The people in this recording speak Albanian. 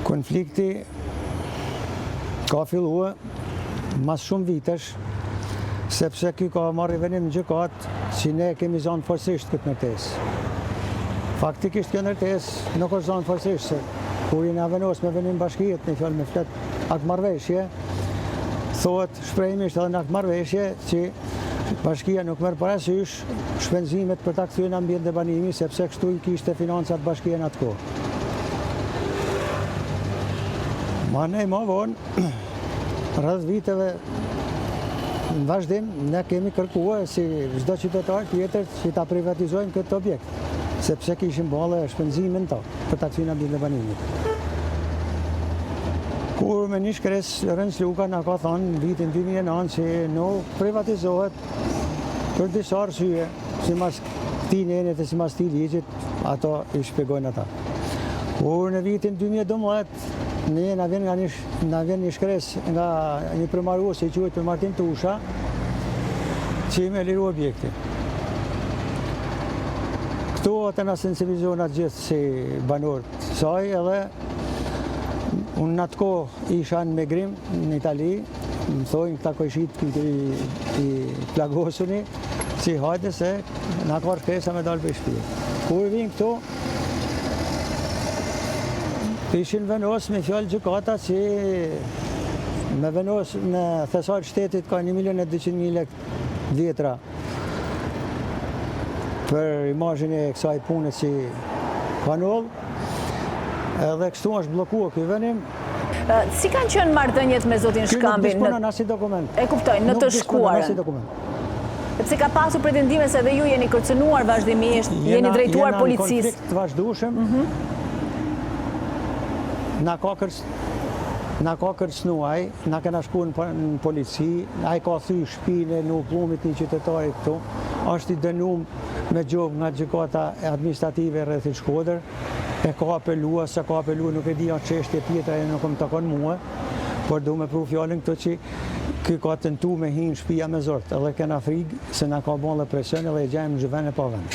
Konflikti ka filluar mas shumë vitesh, sepse ky ka marrë venim në gjykat që ne kemi zonë forësisht këtë ndërtesë. Faktikisht kjo ndërtesë nuk është zonë forësisht, se kur jena venos me venim bashkiet, në fjallë me flet aktë marrëveshje, thotë shprehimisht edhe në aktë marrëveshje që bashkia nuk merr parasysh shpenzimet për ta kthyer në ambient e banimi, sepse kështu i kishte financat bashkia në atë kohë. Ma ne ma vonë, rreth viteve në vazhdim, ne kemi kërkuar si çdo qytetar tjetër që ta privatizojmë këtë objekt, sepse kishim bolle shpenzimin ta për ta kthyer në ambient e banimit. Kur me një shkres Renz Luka na ka thënë në vitin 2009 që nuk privatizohet për disa arsye, sipas këtij nenit e sipas këtij ligjit, ato i shpjegojnë ata. Kur në vitin 2012 ne na vjen një shkres nga një primarius që quhet Martin Tusha, që me liru objektin. Këto atë na sensibilizohen atë gjithë si banorët saj, edhe unë në atë kohë isha në migrim në Itali, më thojnë këta kojshit i plagosuni, që hajde se nga ka shkresa me dalë për shpirë. Kur vinë këto, ishin venos me fjallë gjykata që me venos në thesar shtetit ka 1.200.000 lekë vjetra për imazhin e kësaj pune që panoll, edhe kështu është blokua ky venim. Si kanë qenë marrëdhëniet me zotin Shkambin? Nuk disponon asnjë dokument. E kuptoj, në të shkuarën. Sepse ka pasur pretendime se edhe ju jeni kërcënuar vazhdimisht, jeni drejtuar policisë. Jena në konflikt vazhdueshëm. Na ka kërcënuaj, na kena shku në polici, ai ka thyr shtëpinë në ullumit një qytetari këtu, është i dënuar me gjobë nga gjykata administrative rreth Shkodër, e ka apelua, se ka apelua, nuk e di janë çështje tjetra e nuk më takon mua, por du me pru fjallin këto që ky ka tentu me hinë shtëpia me zort, edhe kena frikë se na ka bon dhe presion edhe e gjajmë në zhvene pa vend.